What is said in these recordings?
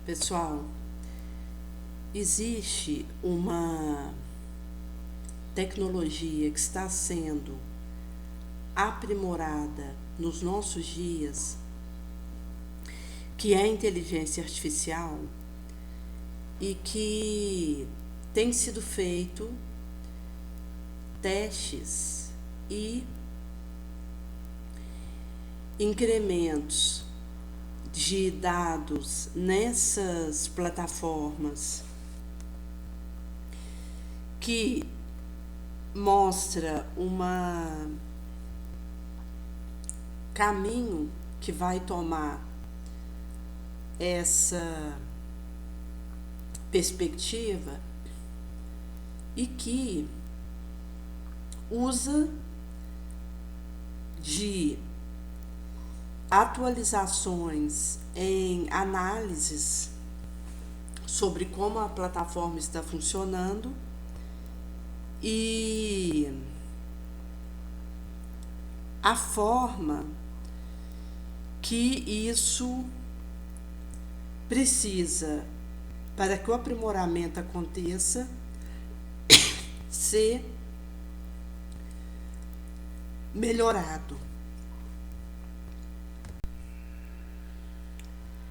Pessoal, existe uma tecnologia que está sendo aprimorada nos nossos dias, que é a inteligência artificial, e que tem sido feito testes e incrementos de dados nessas plataformas que mostra caminho que vai tomar essa perspectiva e que usa de atualizações em análises sobre como a plataforma está funcionando e a forma que isso precisa para que o aprimoramento aconteça ser melhorado.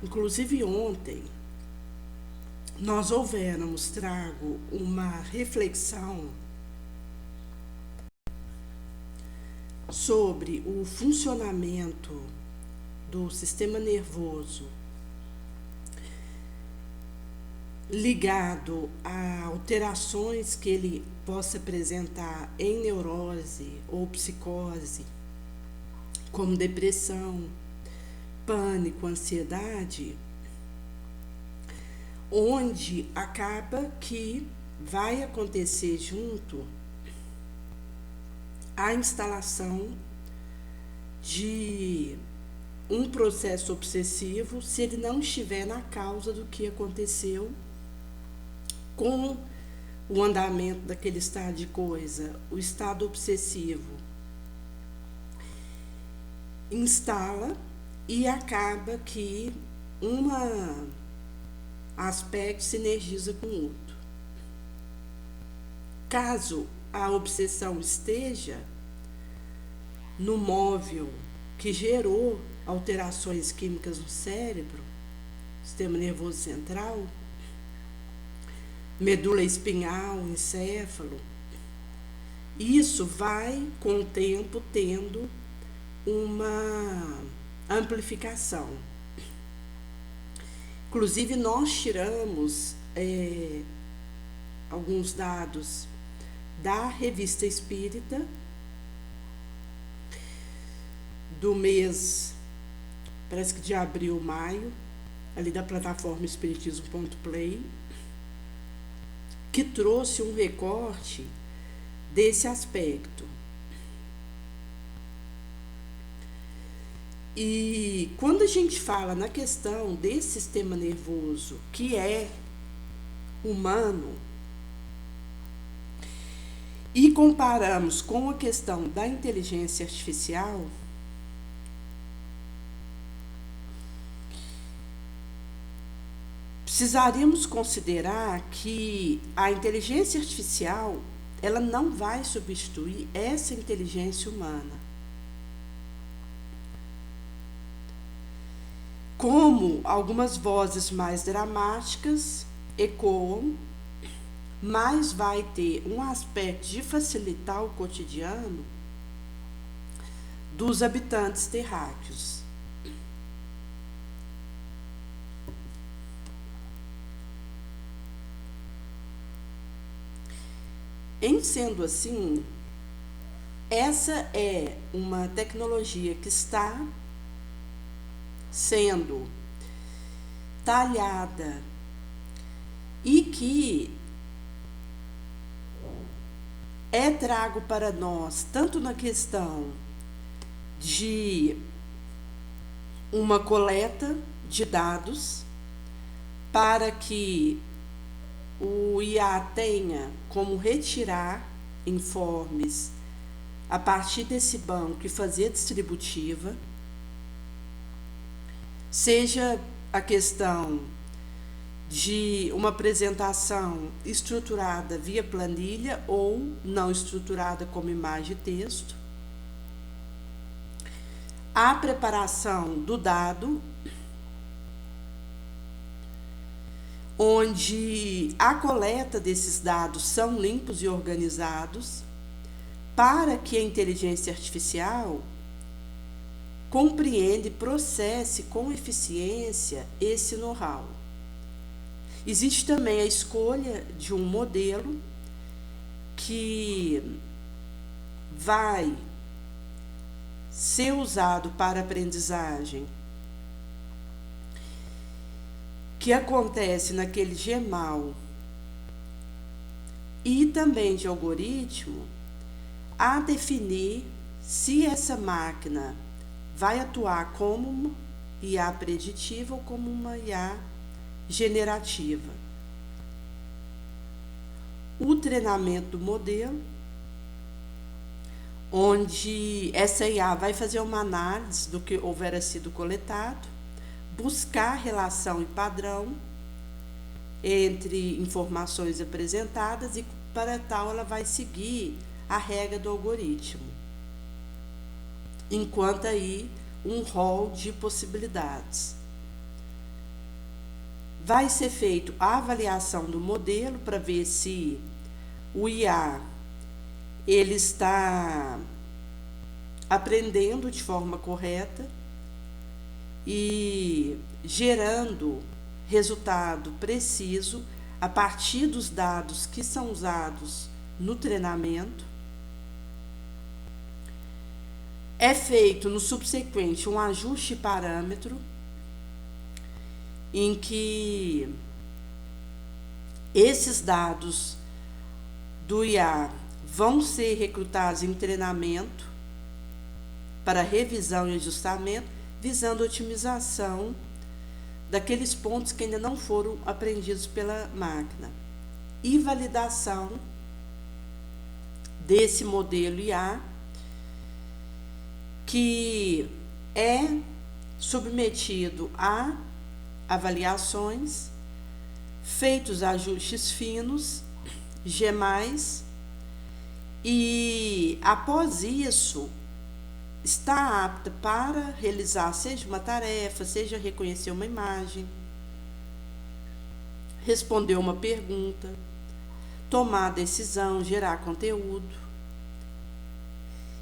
Inclusive ontem nós trago uma reflexão sobre o funcionamento do sistema nervoso ligado a alterações que ele possa apresentar em neurose ou psicose, como depressão, pânico, ansiedade, onde acaba que vai acontecer junto a instalação de um processo obsessivo, se ele não estiver na causa do que aconteceu com o andamento daquele estado de coisa. O estado obsessivo instala e acaba que um aspecto sinergiza com o outro. Caso a obsessão esteja no móvel que gerou alterações químicas no cérebro, sistema nervoso central, medula espinhal, encéfalo, isso vai, com o tempo, tendo uma amplificação. Inclusive, nós tiramos alguns dados da Revista Espírita do mês, parece que de abril, maio, ali da plataforma espiritismo.play, que trouxe um recorte desse aspecto. E quando a gente fala na questão desse sistema nervoso que é humano e comparamos com a questão da inteligência artificial, precisaríamos considerar que a inteligência artificial, ela não vai substituir essa inteligência humana. Como algumas vozes mais dramáticas ecoam, mas vai ter um aspecto de facilitar o cotidiano dos habitantes terráqueos. Em sendo assim, essa é uma tecnologia que está sendo talhada e que é trago para nós, tanto na questão de uma coleta de dados, para que o IA tenha como retirar informes a partir desse banco e fazer distributiva, seja a questão de uma apresentação estruturada via planilha ou não estruturada como imagem e texto, a preparação do dado, onde a coleta desses dados são limpos e organizados, para que a inteligência artificial compreenda e processe com eficiência esse know-how. Existe também a escolha de um modelo que vai ser usado para aprendizagem, que acontece naquele GEMAL, e também de algoritmo, a definir se essa máquina vai atuar como uma IA preditiva ou como uma IA generativa. O treinamento do modelo, onde essa IA vai fazer uma análise do que houvera sido coletado, buscar relação e padrão entre informações apresentadas, e para tal ela vai seguir a regra do algoritmo, enquanto aí um rol de possibilidades. Vai ser feito a avaliação do modelo para ver se o IA ele está aprendendo de forma correta e gerando resultado preciso a partir dos dados que são usados no treinamento. É feito no subsequente um ajuste de parâmetro, em que esses dados do IA vão ser recrutados em treinamento para revisão e ajustamento, visando a otimização daqueles pontos que ainda não foram aprendidos pela máquina, e validação desse modelo IA, que é submetido a avaliações, feitos ajustes finos, GEMAs, e após isso está apta para realizar seja uma tarefa, seja reconhecer uma imagem, responder uma pergunta, tomar decisão, gerar conteúdo.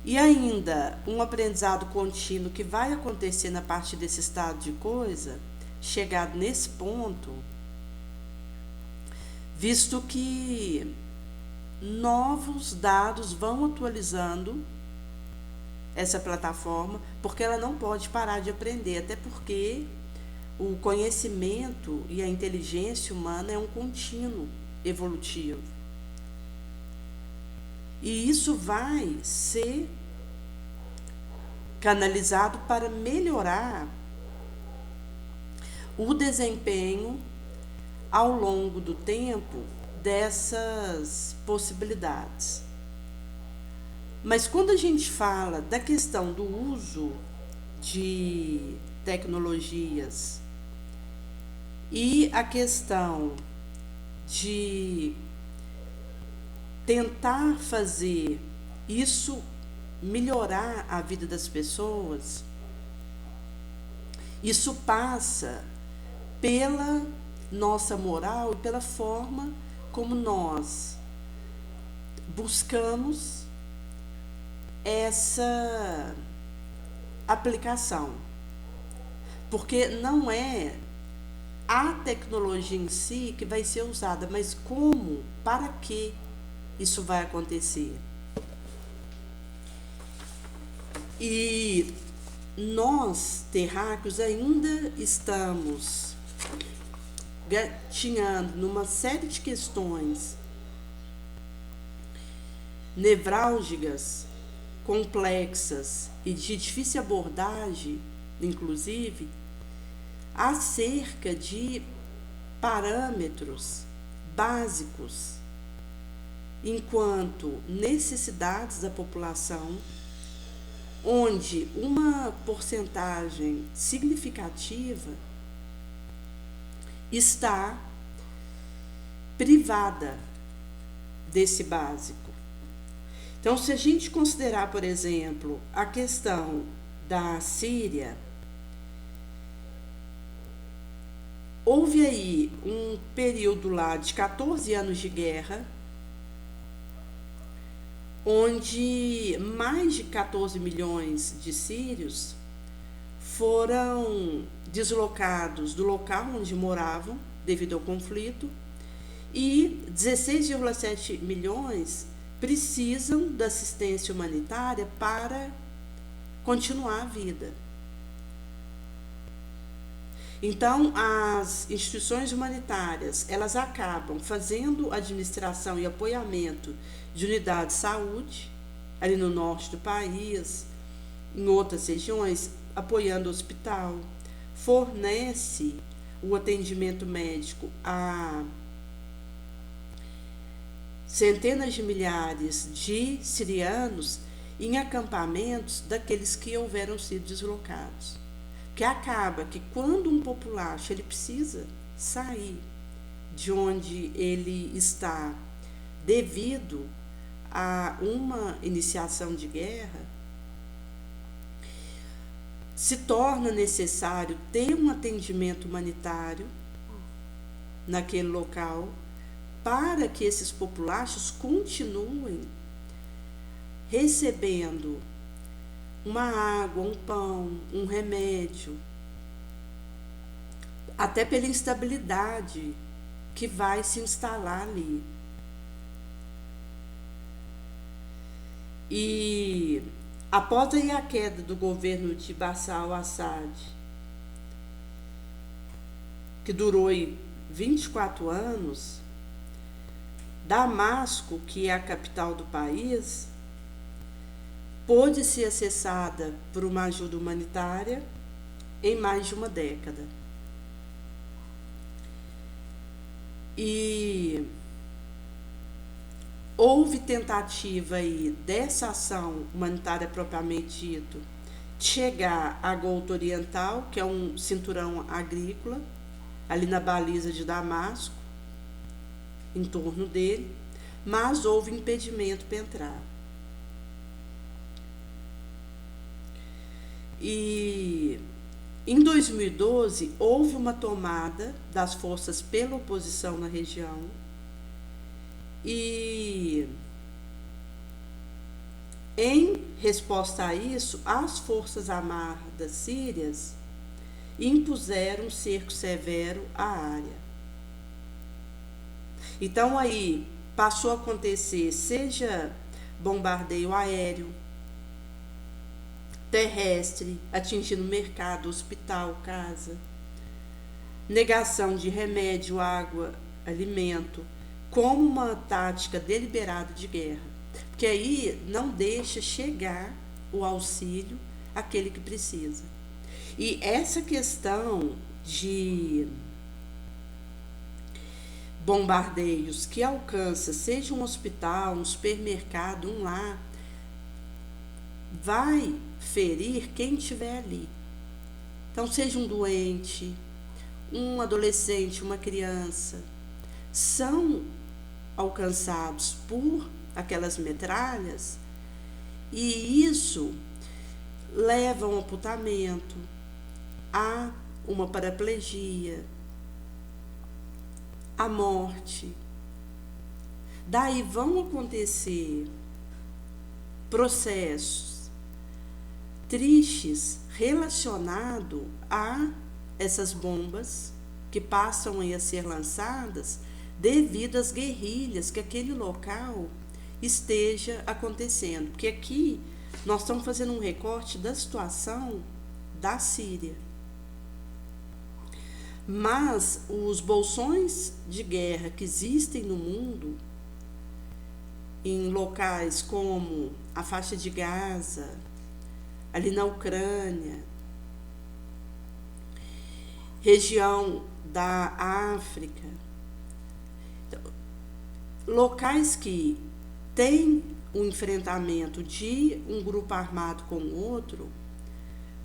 E ainda um aprendizado contínuo que vai acontecer na partir desse estado de coisa, chegado nesse ponto, visto que novos dados vão atualizando essa plataforma, porque ela não pode parar de aprender, até porque o conhecimento e a inteligência humana é um contínuo evolutivo. E isso vai ser canalizado para melhorar o desempenho ao longo do tempo dessas possibilidades. Mas quando a gente fala da questão do uso de tecnologias e a questão de tentar fazer isso melhorar a vida das pessoas, isso passa pela nossa moral e pela forma como nós buscamos essa aplicação. Porque não é a tecnologia em si que vai ser usada, mas como, para que isso vai acontecer. E nós, terráqueos, ainda estamos gatinhando numa série de questões nevrálgicas, complexas e de difícil abordagem, inclusive, acerca de parâmetros básicos enquanto necessidades da população, onde uma porcentagem significativa está privada desse básico. Então, se a gente considerar, por exemplo, a questão da Síria, houve aí um período lá de 14 anos de guerra, onde mais de 14 milhões de sírios foram deslocados do local onde moravam devido ao conflito, e 16,7 milhões precisam da assistência humanitária para continuar a vida. Então, as instituições humanitárias, elas acabam fazendo administração e apoiamento de unidades de saúde, ali no norte do país, em outras regiões, apoiando o hospital, fornece o atendimento médico a centenas de milhares de sirianos em acampamentos daqueles que houveram sido deslocados. Que acaba que quando um populacho ele precisa sair de onde ele está devido a uma iniciação de guerra, se torna necessário ter um atendimento humanitário naquele local para que esses populachos continuem recebendo uma água, um pão, um remédio, até pela instabilidade que vai se instalar ali. E após aí a queda do governo de Bashar al-Assad, que durou aí 24 anos, Damasco, que é a capital do país, pôde ser acessada por uma ajuda humanitária em mais de uma década. E houve tentativa aí dessa ação humanitária propriamente dito chegar à Ghouta Oriental, que é um cinturão agrícola, ali na baliza de Damasco, em torno dele, mas houve impedimento para entrar. E em 2012 houve uma tomada das forças pela oposição na região, e em resposta a isso, as forças armadas sírias impuseram um cerco severo à área. Então aí passou a acontecer seja bombardeio aéreo, terrestre, atingindo mercado, hospital, casa, negação de remédio, água, alimento, como uma tática deliberada de guerra, porque aí não deixa chegar o auxílio àquele que precisa. E essa questão de bombardeios que alcança, seja um hospital, um supermercado, um lar, vai ferir quem estiver ali. Então, seja um doente, um adolescente, uma criança, são alcançados por aquelas metralhas, e isso leva a um amputamento, a uma paraplegia, a morte. Daí vão acontecer processos tristes relacionados a essas bombas que passam a ser lançadas devido às guerrilhas que aquele local esteja acontecendo. Porque aqui nós estamos fazendo um recorte da situação da Síria. Mas os bolsões de guerra que existem no mundo, em locais como a faixa de Gaza, ali na Ucrânia, região da África, locais que têm um enfrentamento de um grupo armado com o outro,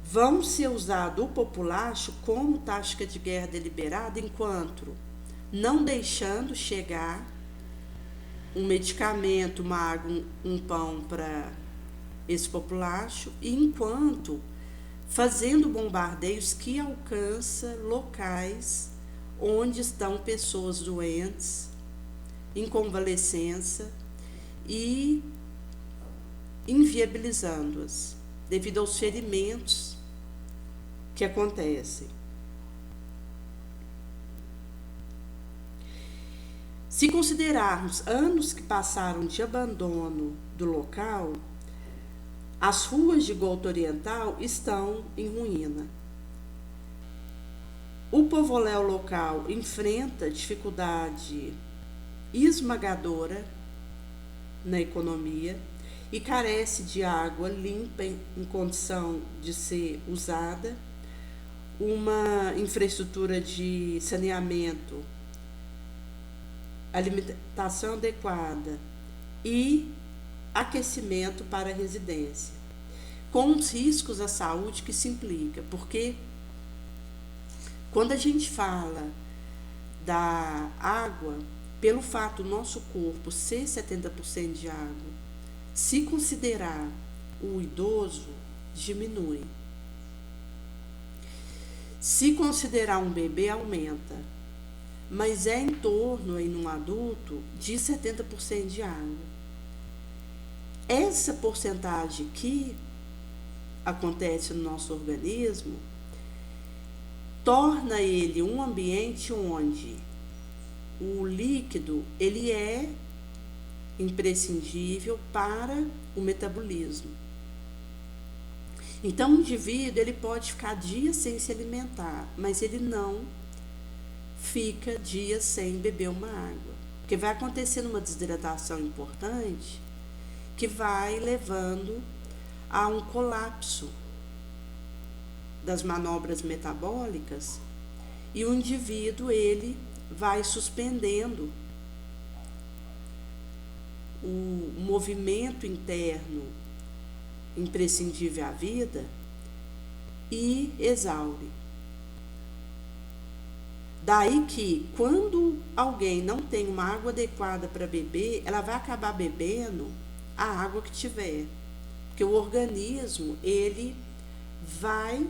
vão ser usados o populacho como tática de guerra deliberada, enquanto não deixando chegar um medicamento, uma água, um pão para esse populacho, e enquanto fazendo bombardeios que alcança locais onde estão pessoas doentes, em convalescença e inviabilizando-as devido aos ferimentos que acontecem. Se considerarmos anos que passaram de abandono do local, as ruas de Gota Oriental estão em ruína. O povoléu local enfrenta dificuldade esmagadora na economia e carece de água limpa em condição de ser usada, uma infraestrutura de saneamento, alimentação adequada e aquecimento para a residência, com os riscos à saúde que se implica, porque quando a gente fala da água, pelo fato do nosso corpo ser 70% de água, se considerar o idoso, diminui. Se considerar um bebê, aumenta. Mas é em torno, aí, num adulto, de 70% de água. Essa porcentagem que acontece no nosso organismo torna ele um ambiente onde o líquido ele é imprescindível para o metabolismo. Então, o indivíduo ele pode ficar dias sem se alimentar, mas ele não fica dias sem beber uma água, porque vai acontecendo uma desidratação importante que vai levando a um colapso das manobras metabólicas e o indivíduo ele vai suspendendo o movimento interno imprescindível à vida e exaure. Daí que, quando alguém não tem uma água adequada para beber, ela vai acabar bebendo a água que tiver, porque o organismo ele vai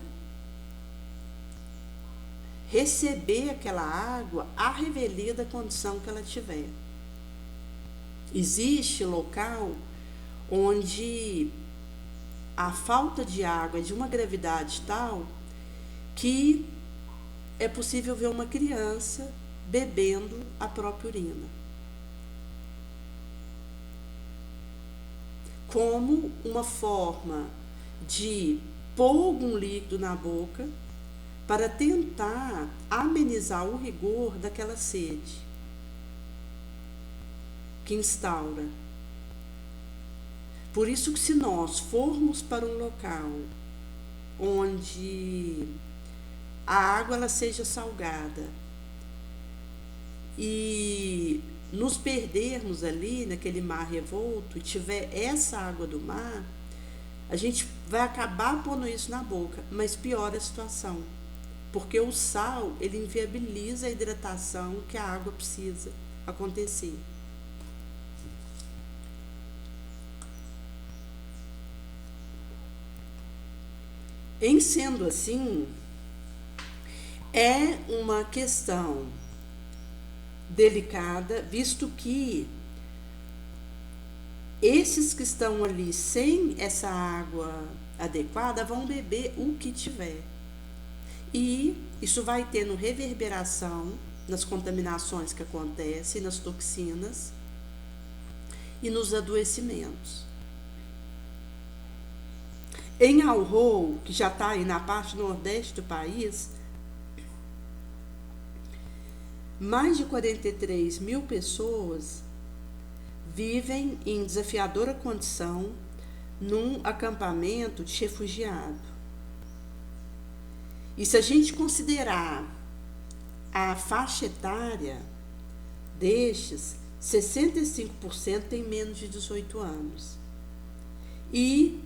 receber aquela água à revelia da condição que ela tiver. Existe local onde a falta de água é de uma gravidade tal que é possível ver uma criança bebendo a própria urina. Como uma forma de pôr algum líquido na boca para tentar amenizar o rigor daquela sede que instaura. Por isso que se nós formos para um local onde a água ela seja salgada e nos perdermos ali naquele mar revolto e tiver essa água do mar, a gente vai acabar pondo isso na boca, mas piora a situação, porque o sal ele inviabiliza a hidratação que a água precisa acontecer. Em sendo assim, é uma questão delicada, visto que esses que estão ali sem essa água adequada vão beber o que tiver. E isso vai tendo reverberação nas contaminações que acontecem, nas toxinas e nos adoecimentos. Em Alrou, que já está aí na parte nordeste do país, mais de 43 mil pessoas vivem em desafiadora condição num acampamento de refugiado. E se a gente considerar a faixa etária destes, 65% tem menos de 18 anos. E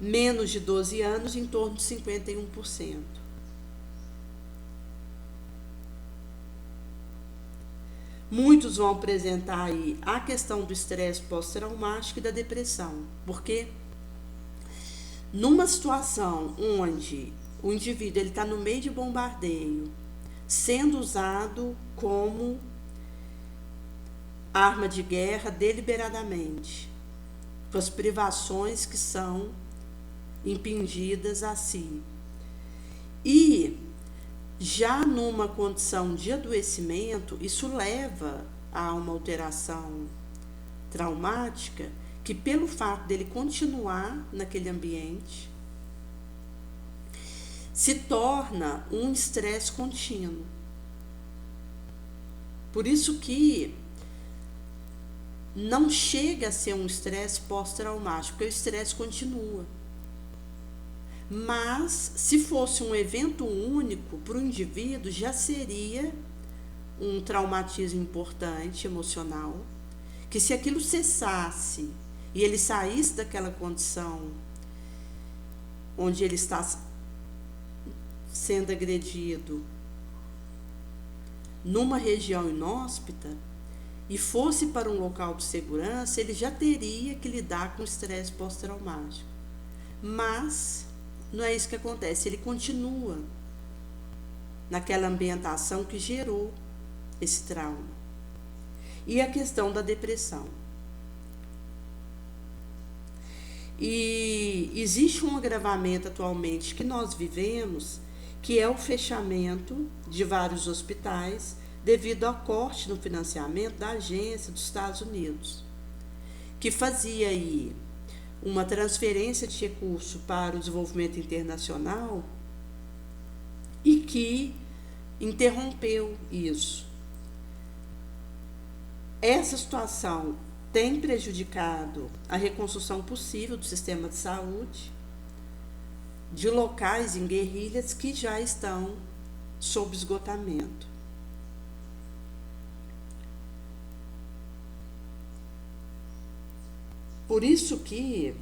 menos de 12 anos, em torno de 51%. Muitos vão apresentar aí a questão do estresse pós-traumático e da depressão, porque numa situação onde o indivíduo está no meio de bombardeio, sendo usado como arma de guerra deliberadamente, com as privações que são impingidas a si, e já numa condição de adoecimento, isso leva a uma alteração traumática que, pelo fato dele continuar naquele ambiente, se torna um estresse contínuo. Por isso que não chega a ser um estresse pós-traumático, porque o estresse continua. Mas, se fosse um evento único para o indivíduo, já seria um traumatismo importante, emocional, que se aquilo cessasse e ele saísse daquela condição onde ele está sendo agredido numa região inóspita e fosse para um local de segurança, ele já teria que lidar com o estresse pós-traumático. Mas não é isso que acontece, ele continua naquela ambientação que gerou esse trauma. E a questão da depressão. E existe um agravamento atualmente que nós vivemos, que é o fechamento de vários hospitais devido ao corte no financiamento da agência dos Estados Unidos, que fazia aí uma transferência de recurso para o desenvolvimento internacional e que interrompeu isso. Essa situação tem prejudicado a reconstrução possível do sistema de saúde de locais em guerrilhas que já estão sob esgotamento. Por isso que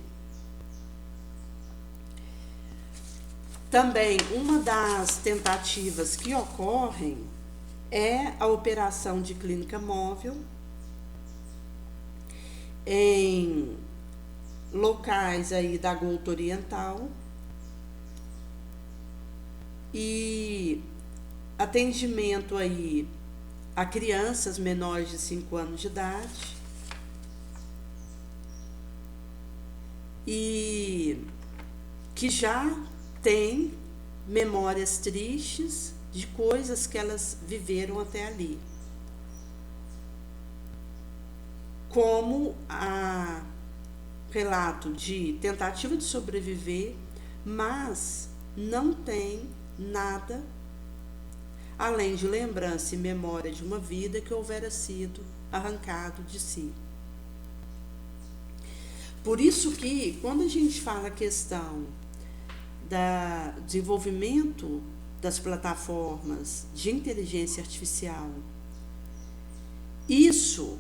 também uma das tentativas que ocorrem é a operação de clínica móvel em locais aí da Gota Oriental e atendimento aí a crianças menores de 5 anos de idade e que já têm memórias tristes de coisas que elas viveram até ali, como a relato de tentativa de sobreviver, mas não tem nada além de lembrança e memória de uma vida que houvera sido arrancado de si. Por isso que, quando a gente fala a questão do desenvolvimento das plataformas de inteligência artificial, isso,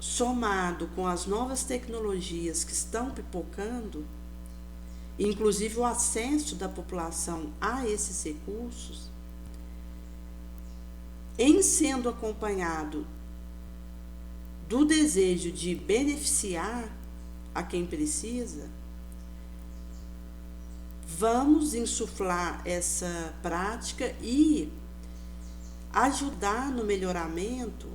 somado com as novas tecnologias que estão pipocando, inclusive o acesso da população a esses recursos, em sendo acompanhado do desejo de beneficiar a quem precisa, vamos insuflar essa prática e ajudar no melhoramento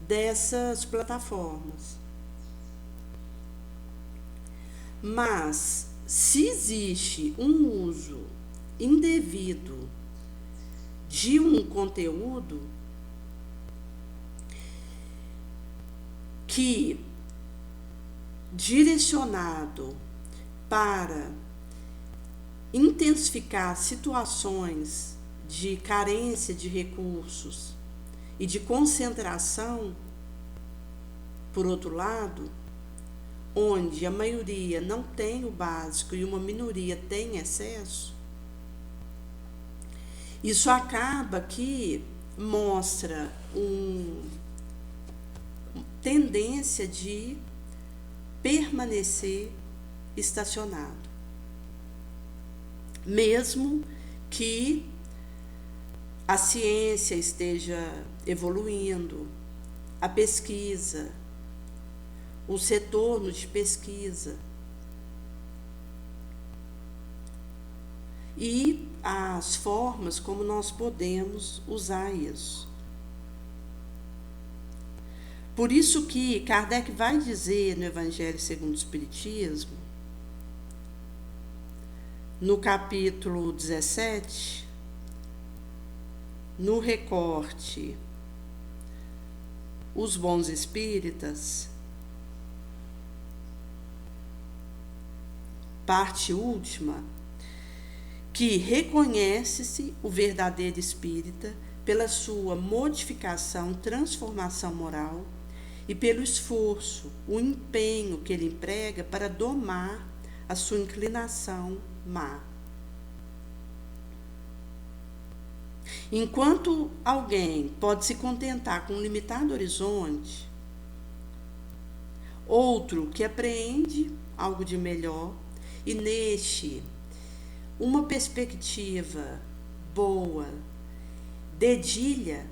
dessas plataformas. Mas, se existe um uso indevido de um conteúdo que direcionado para intensificar situações de carência de recursos e de concentração, por outro lado, onde a maioria não tem o básico e uma minoria tem excesso, isso acaba que mostra uma tendência de permanecer estacionado, mesmo que a ciência esteja evoluindo, a pesquisa, os retornos de pesquisa e as formas como nós podemos usar isso. Por isso que Kardec vai dizer no Evangelho segundo o Espiritismo, no capítulo 17, no recorte Os Bons Espíritas, parte última, que reconhece-se o verdadeiro espírita pela sua modificação, transformação moral e pelo esforço, o empenho que ele emprega para domar a sua inclinação má. Enquanto alguém pode se contentar com um limitado horizonte, outro que apreende algo de melhor e neste uma perspectiva boa, dedilha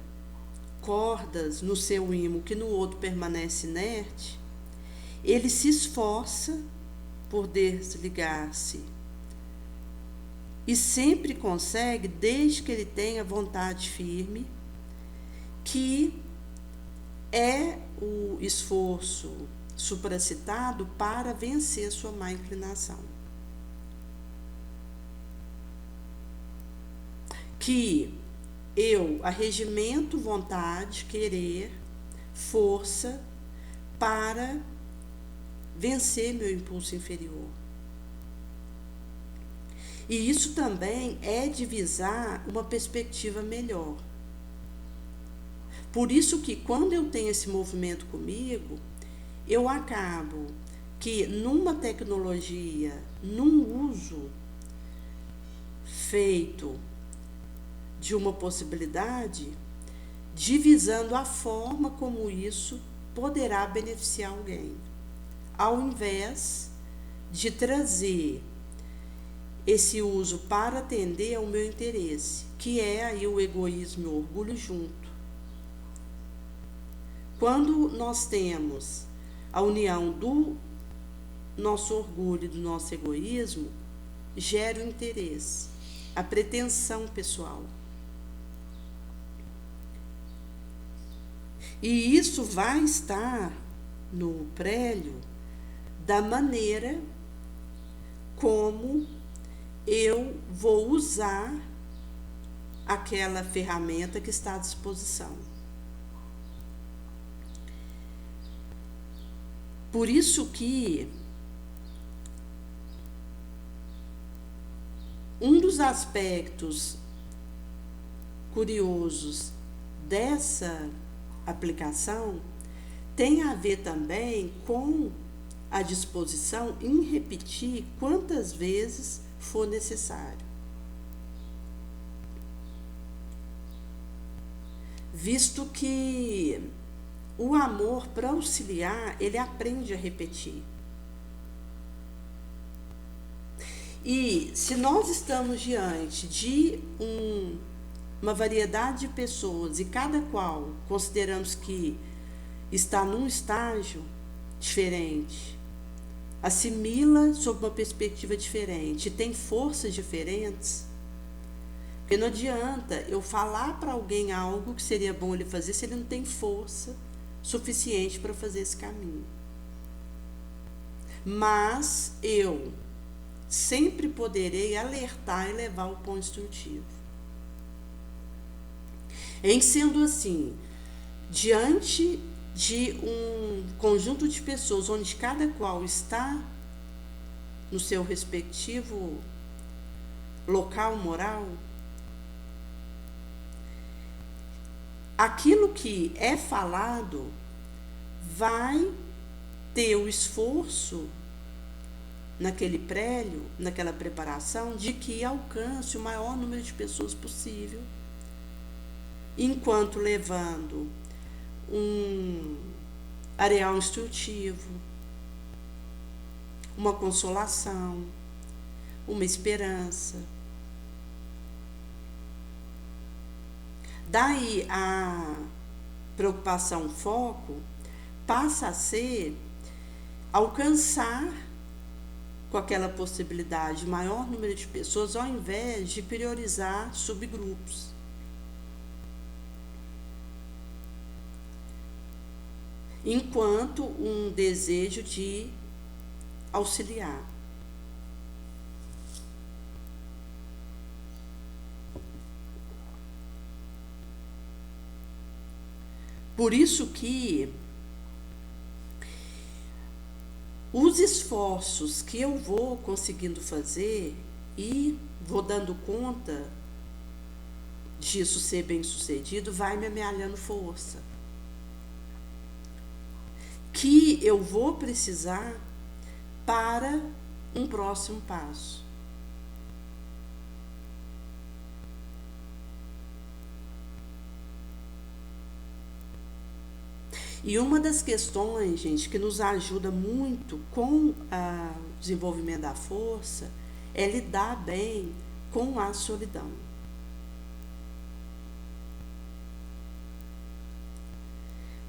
cordas no seu imo que no outro permanece inerte, ele se esforça por desligar-se e sempre consegue, desde que ele tenha vontade firme, que é o esforço supracitado para vencer sua má inclinação. Que eu arregimento vontade, querer, força para vencer meu impulso inferior. E isso também é divisar uma perspectiva melhor. Por isso que quando eu tenho esse movimento comigo, eu acabo que numa tecnologia, num uso feito de uma possibilidade, divisando a forma como isso poderá beneficiar alguém, ao invés de trazer esse uso para atender ao meu interesse, que é aí o egoísmo e o orgulho junto. Quando nós temos a união do nosso orgulho e do nosso egoísmo, gera o interesse, a pretensão pessoal. E isso vai estar no prélio da maneira como eu vou usar aquela ferramenta que está à disposição. Por isso que um dos aspectos curiosos dessa aplicação tem a ver também com a disposição em repetir quantas vezes for necessário. Visto que o amor, para auxiliar, ele aprende a repetir. E se nós estamos diante de uma variedade de pessoas e cada qual consideramos que está num estágio diferente, assimila sob uma perspectiva diferente, tem forças diferentes, porque não adianta eu falar para alguém algo que seria bom ele fazer se ele não tem força suficiente para fazer esse caminho. Mas eu sempre poderei alertar e levar ao ponto instrutivo. Em sendo assim, diante de um conjunto de pessoas onde cada qual está no seu respectivo local moral, aquilo que é falado vai ter o esforço naquele prélio, naquela preparação, de que alcance o maior número de pessoas possível, enquanto levando um areal instrutivo, uma consolação, uma esperança. Daí a preocupação, foco, passa a ser alcançar com aquela possibilidade o maior número de pessoas, ao invés de priorizar subgrupos. Enquanto um desejo de auxiliar. Por isso que os esforços que eu vou conseguindo fazer e vou dando conta disso ser bem sucedido, vai me amealhando força. Que eu vou precisar para um próximo passo. E uma das questões, gente, que nos ajuda muito com o desenvolvimento da força é lidar bem com a solidão.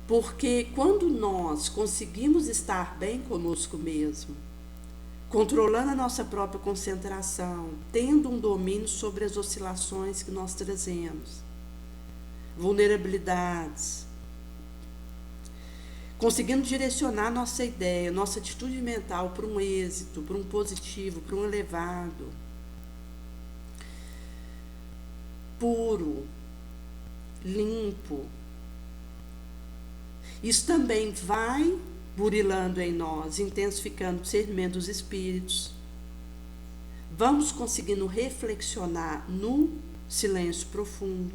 Porque quando nós conseguimos estar bem conosco mesmo, controlando a nossa própria concentração, tendo um domínio sobre as oscilações que nós trazemos, vulnerabilidades, conseguindo direcionar nossa ideia, nossa atitude mental para um êxito, para um positivo, para um elevado, puro, limpo. Isso também vai burilando em nós, intensificando o discernimento dos espíritos. Vamos conseguindo reflexionar no silêncio profundo.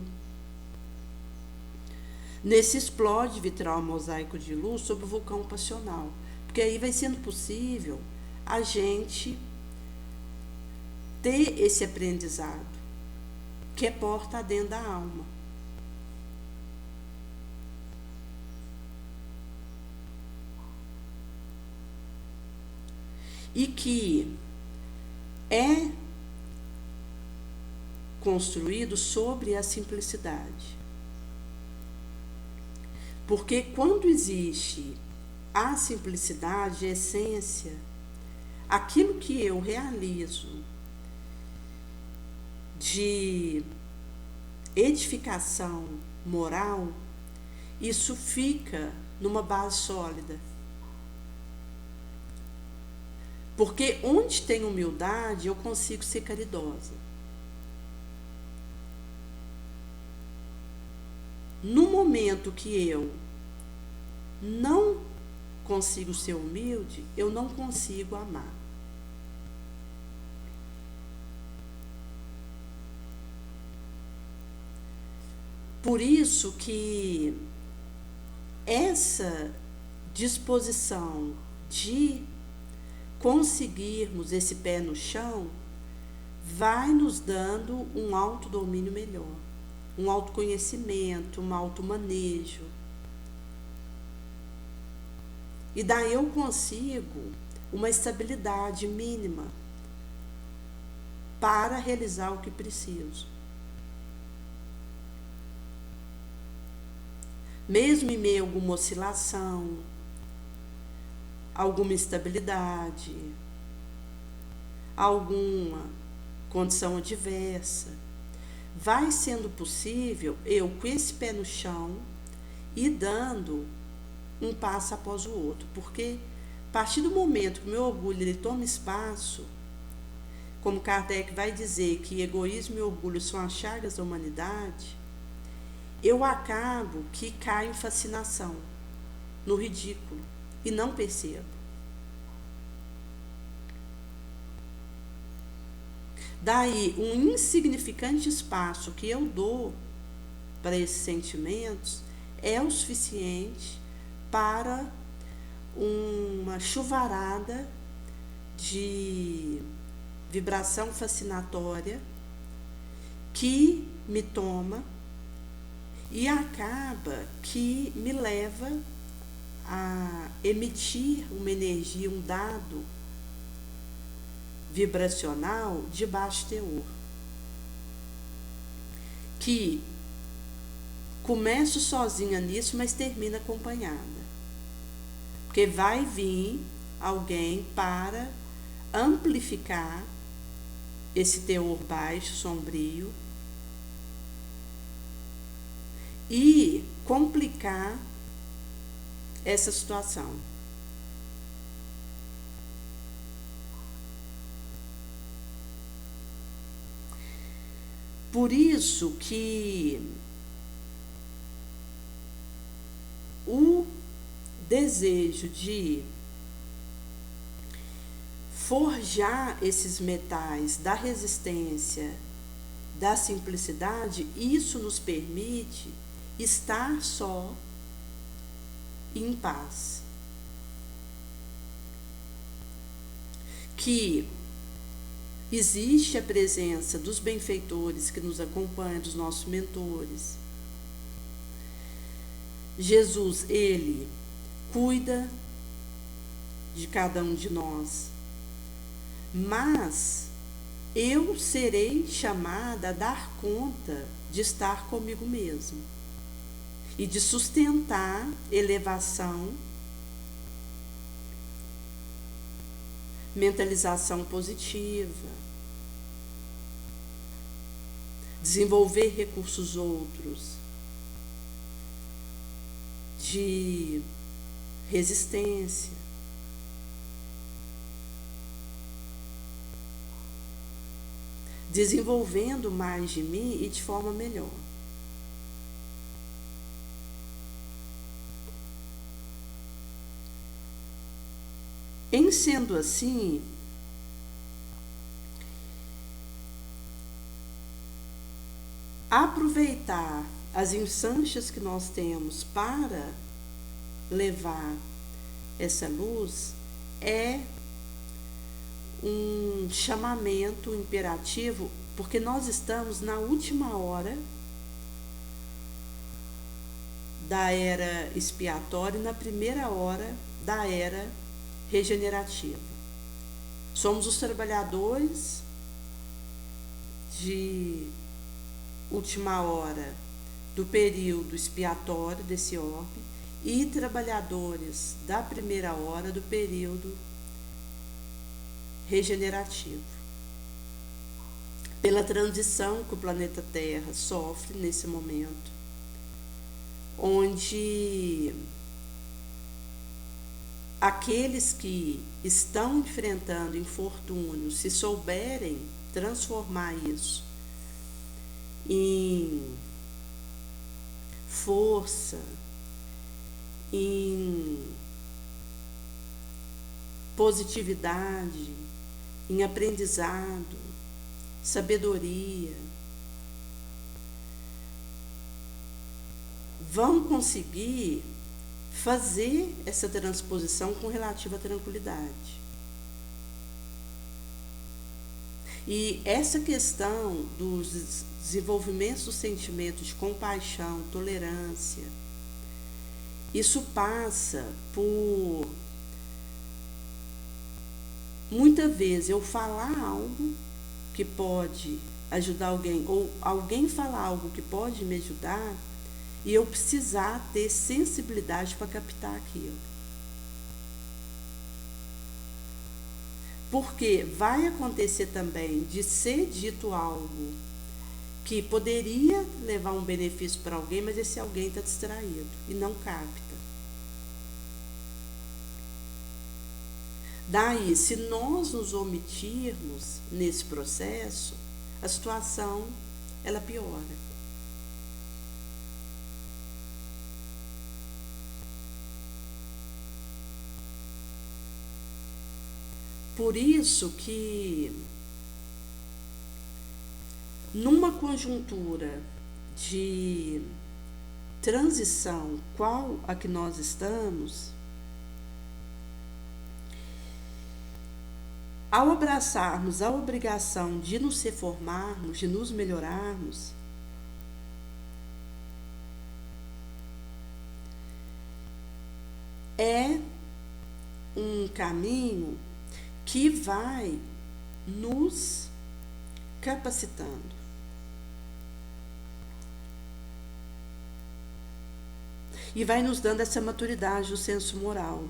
Nesse explode vitral mosaico de luz sobre o vulcão passional. Porque aí vai sendo possível a gente ter esse aprendizado, que é porta dentro da alma. E que é construído sobre a simplicidade. Porque quando existe a simplicidade, a essência, aquilo que eu realizo de edificação moral, isso fica numa base sólida. Porque onde tem humildade, eu consigo ser caridosa. No momento que eu não consigo ser humilde, eu não consigo amar. Por isso que essa disposição de conseguirmos esse pé no chão vai nos dando um autodomínio melhor, um autoconhecimento, um automanejo. E daí eu consigo uma estabilidade mínima para realizar o que preciso. Mesmo em meio a alguma oscilação, alguma instabilidade, alguma condição adversa, vai sendo possível eu, com esse pé no chão, ir dando um passo após o outro. Porque a partir do momento que o meu orgulho ele toma espaço, como Kardec vai dizer que egoísmo e orgulho são as chagas da humanidade, eu acabo que caio em fascinação, no ridículo, e não percebo. Daí, um insignificante espaço que eu dou para esses sentimentos é o suficiente para uma chuvarada de vibração fascinatória que me toma e acaba que me leva a emitir uma energia, um dado vibracional de baixo teor, que começo sozinha nisso, mas termino acompanhada. Porque vai vir alguém para amplificar esse teor baixo, sombrio, e complicar essa situação. Por isso que o desejo de forjar esses metais da resistência, da simplicidade, isso nos permite estar só em paz. Que existe a presença dos benfeitores que nos acompanham, dos nossos mentores. Jesus, ele cuida de cada um de nós, mas eu serei chamada a dar conta de estar comigo mesmo e de sustentar elevação, mentalização positiva, desenvolver recursos outros de resistência, desenvolvendo mais de mim e de forma melhor. Em sendo assim, aproveitar as instâncias que nós temos para levar essa luz é um chamamento imperativo, porque nós estamos na última hora da era expiatória e na primeira hora da era regenerativa. Somos os trabalhadores de última hora do período expiatório desse orbe e trabalhadores da primeira hora do período regenerativo. Pela transição que o planeta Terra sofre nesse momento, onde aqueles que estão enfrentando infortúnio, se souberem transformar isso em força, em positividade, em aprendizado, sabedoria, vão conseguir fazer essa transposição com relativa tranquilidade. E essa questão dos desenvolvimentos dos sentimentos de compaixão, tolerância, isso passa por, muitas vezes, eu falar algo que pode ajudar alguém, ou alguém falar algo que pode me ajudar, e eu precisar ter sensibilidade para captar aquilo. Porque vai acontecer também de ser dito algo que poderia levar um benefício para alguém, mas esse alguém está distraído e não capta. Daí, se nós nos omitirmos nesse processo, a situação ela piora. Por isso que, numa conjuntura de transição qual a que nós estamos, ao abraçarmos a obrigação de nos reformarmos, de nos melhorarmos, é um caminho que vai nos capacitando. e vai nos dando essa maturidade do senso moral,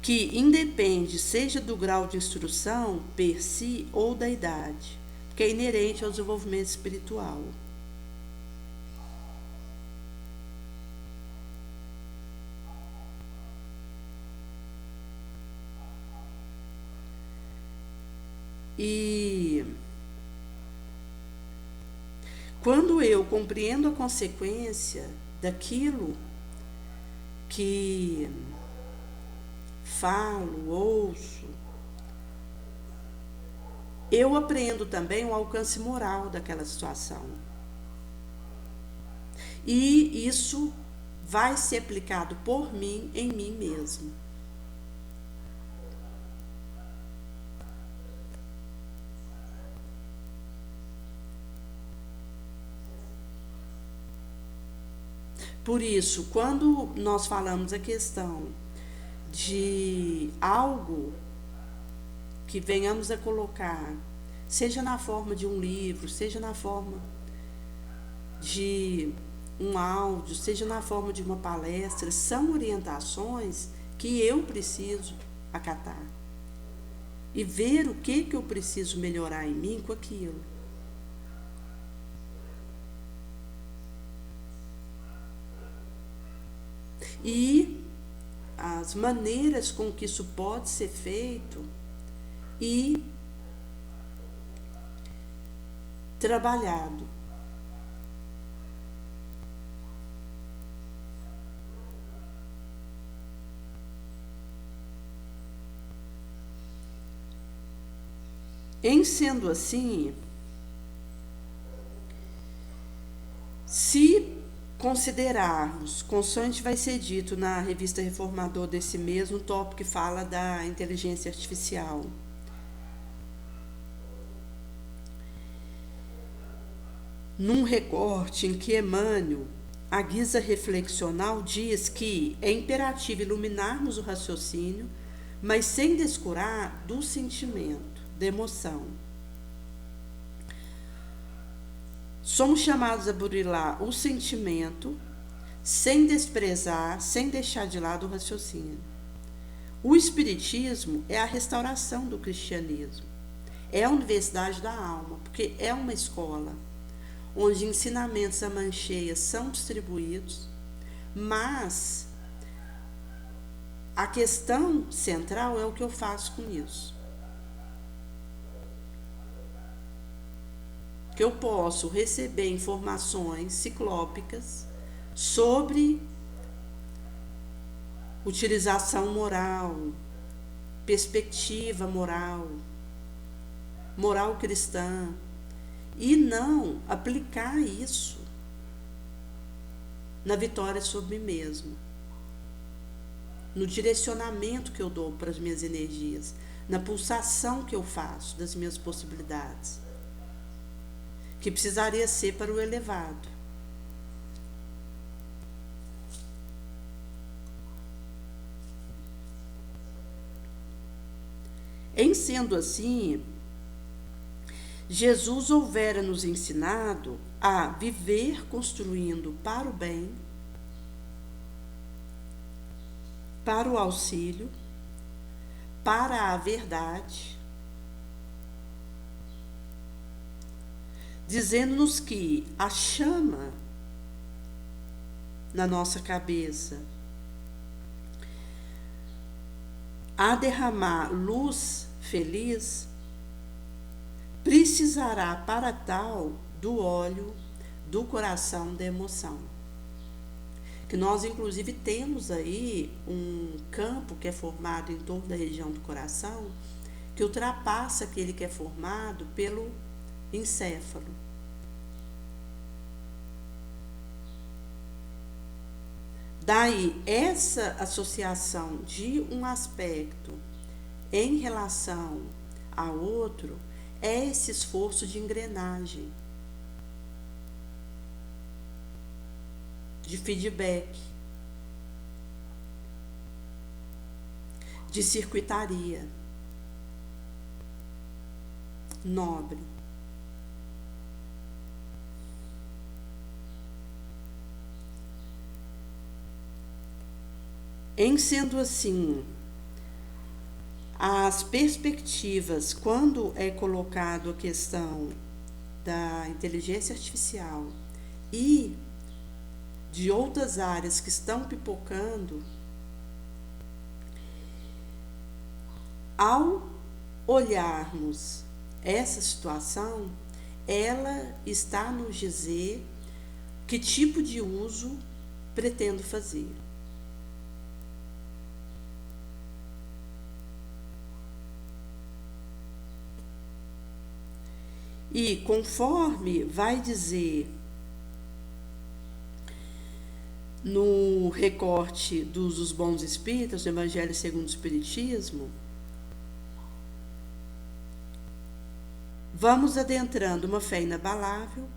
que independe, seja do grau de instrução per si ou da idade, que é inerente ao desenvolvimento espiritual. E quando eu compreendo a consequência daquilo que falo, ouço, eu aprendo também o alcance moral daquela situação. E isso vai ser aplicado por mim, em mim mesmo. Por isso, quando nós falamos a questão de algo que venhamos a colocar, seja na forma de um livro, seja na forma de um áudio, seja na forma de uma palestra, são orientações que eu preciso acatar e ver o que eu preciso melhorar em mim com aquilo. E as maneiras com que isso pode ser feito e trabalhado. Em sendo assim, se considerarmos, consoante vai ser dito na revista Reformador desse mesmo tópico que fala da inteligência artificial, num recorte em que Emmanuel, à guisa reflexional, diz que é imperativo iluminarmos o raciocínio, mas sem descurar do sentimento, da emoção. Somos chamados a burilar o sentimento, sem desprezar, sem deixar de lado o raciocínio. O Espiritismo é a restauração do cristianismo. É a universidade da alma, porque é uma escola onde ensinamentos a mancheias são distribuídos, mas a questão central é o que eu faço com isso. Que eu posso receber informações ciclópicas sobre utilização moral, perspectiva moral, moral cristã, e não aplicar isso na vitória sobre mim mesmo, no direcionamento que eu dou para as minhas energias, na pulsação que eu faço das minhas possibilidades, que precisaria ser para o elevado. Em sendo assim, Jesus houvera nos ensinado a viver construindo para o bem, para o auxílio, para a verdade, dizendo-nos que a chama na nossa cabeça a derramar luz feliz, precisará para tal do óleo do coração da emoção. Que nós inclusive temos aí um campo que é formado em torno da região do coração, que ultrapassa aquele que é formado pelo encéfalo. Daí, essa associação de um aspecto em relação a outro é esse esforço de engrenagem, de feedback, de circuitaria nobre. Em sendo assim, as perspectivas, quando é colocado a questão da inteligência artificial e de outras áreas que estão pipocando, ao olharmos essa situação, ela está nos dizer que tipo de uso pretendo fazer. E conforme vai dizer no recorte dos bons espíritos, do Evangelho segundo o Espiritismo, vamos adentrando uma fé inabalável,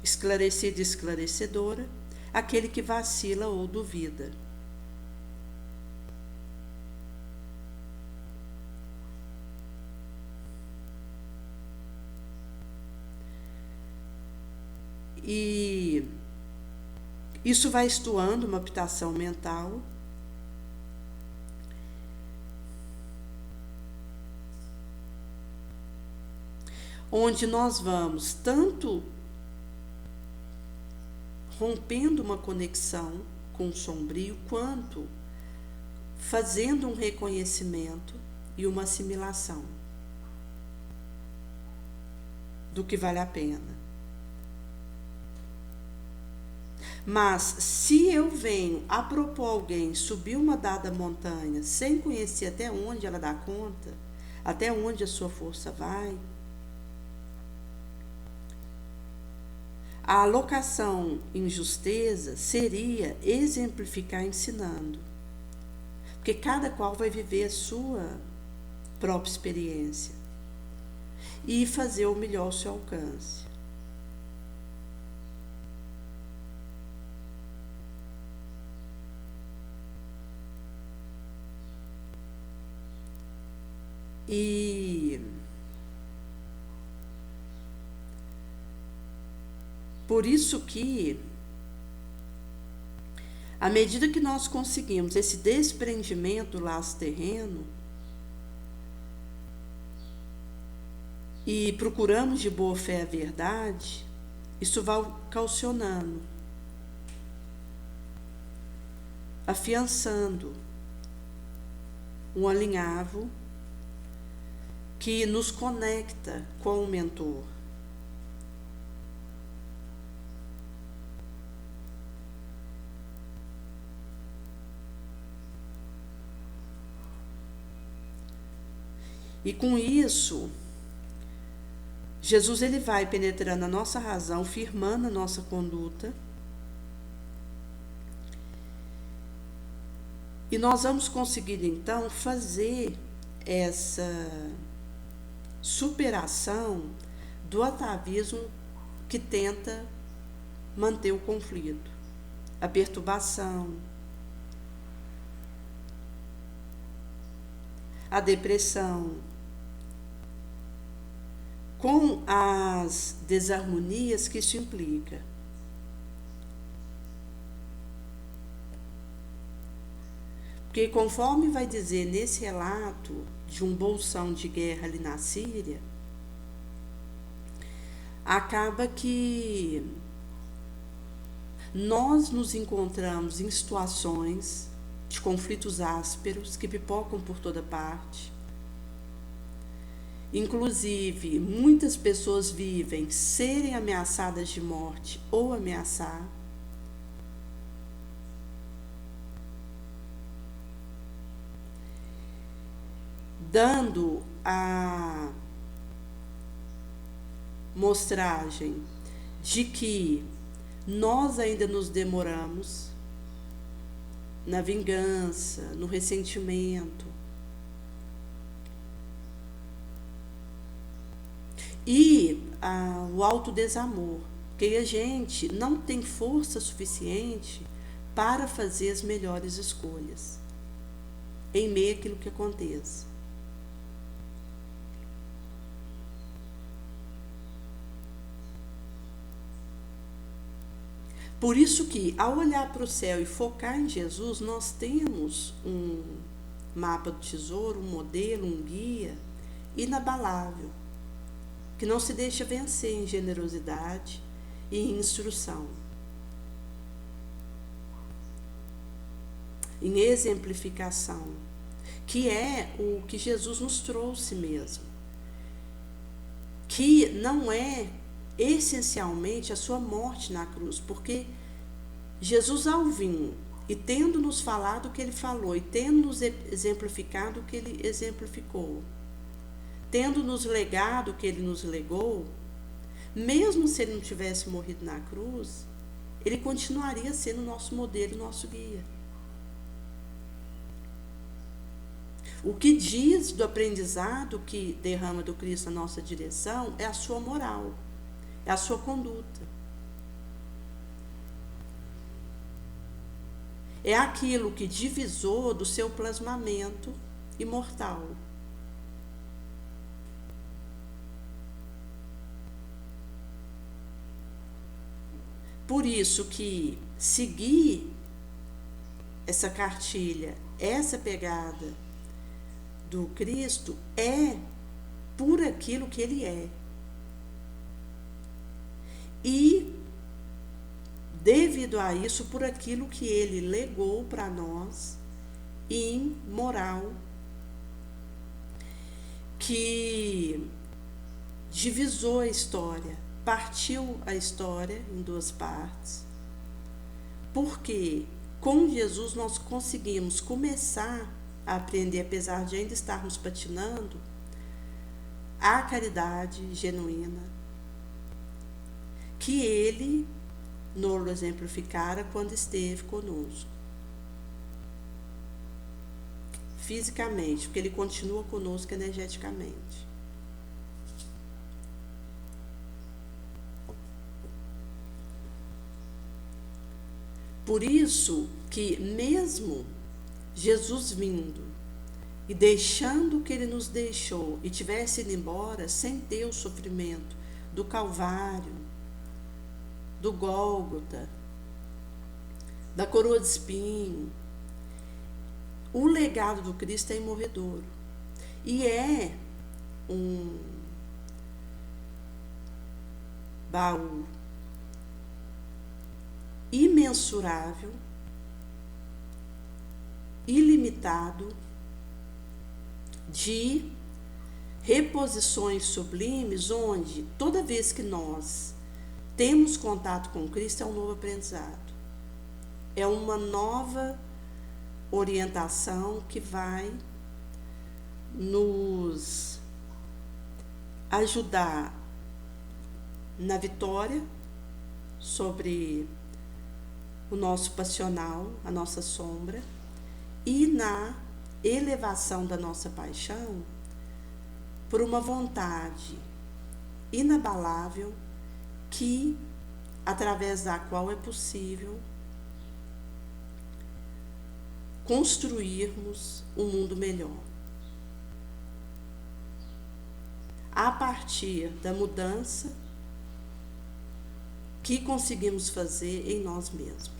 esclarecida e esclarecedora, aquele que vacila ou duvida. E isso vai estuando uma habitação mental, onde nós vamos tanto rompendo uma conexão com o sombrio, quanto fazendo um reconhecimento e uma assimilação do que vale a pena. Mas se eu venho a propor alguém subir uma dada montanha sem conhecer até onde ela dá conta, até onde a sua força vai, a alocação em justeza seria exemplificar ensinando. Porque cada qual vai viver a sua própria experiência e fazer o melhor ao seu alcance. E por isso que, à medida que nós conseguimos esse desprendimento do laço terreno e procuramos de boa fé a verdade, isso vai calcionando, afiançando um alinhavo que nos conecta com o mentor. E com isso, Jesus ele vai penetrando a nossa razão, firmando a nossa conduta. E nós vamos conseguir então fazer essa superação do atavismo que tenta manter o conflito, a perturbação, a depressão, com as desarmonias que isso implica. Porque conforme vai dizer nesse relato de um bolsão de guerra ali na Síria, acaba que nós nos encontramos em situações de conflitos ásperos que pipocam por toda parte. Inclusive, muitas pessoas vivem serem ameaçadas de morte ou ameaçar. Dando a mostragem de que nós ainda nos demoramos na vingança, no ressentimento. E o autodesamor, porque a gente não tem força suficiente para fazer as melhores escolhas em meio àquilo que aconteça. Por isso que, ao olhar para o céu e focar em Jesus, nós temos um mapa do tesouro, um modelo, um guia inabalável, que não se deixa vencer em generosidade e em instrução, em exemplificação, que é o que Jesus nos trouxe mesmo, que não é essencialmente a sua morte na cruz, porque Jesus, ao vir e tendo nos falado o que ele falou, e tendo nos exemplificado o que ele exemplificou, tendo nos legado o que ele nos legou, mesmo se ele não tivesse morrido na cruz, ele continuaria sendo nosso modelo, nosso guia. O que diz do aprendizado que derrama do Cristo na nossa direção é a sua moral, é a sua conduta. É aquilo que divisou do seu plasmamento imortal. Por isso que seguir essa cartilha, essa pegada do Cristo é por aquilo que ele é. E, devido a isso, por aquilo que ele legou para nós em moral, que divisou a história, partiu a história em duas partes, porque com Jesus nós conseguimos começar a aprender, apesar de ainda estarmos patinando, a caridade genuína, que ele nos exemplificara quando esteve conosco. Fisicamente, porque ele continua conosco energeticamente. Por isso que mesmo Jesus vindo e deixando o que ele nos deixou e tivesse ido embora sem ter o sofrimento do Calvário, do Gólgota, da coroa de espinho, o legado do Cristo é imorredouro e é um baú imensurável, ilimitado de reposições sublimes, onde toda vez que nós temos contato com Cristo é um novo aprendizado, é uma nova orientação que vai nos ajudar na vitória sobre o nosso passional, a nossa sombra, e na elevação da nossa paixão por uma vontade inabalável que, através da qual é possível construirmos um mundo melhor, a partir da mudança que conseguimos fazer em nós mesmos.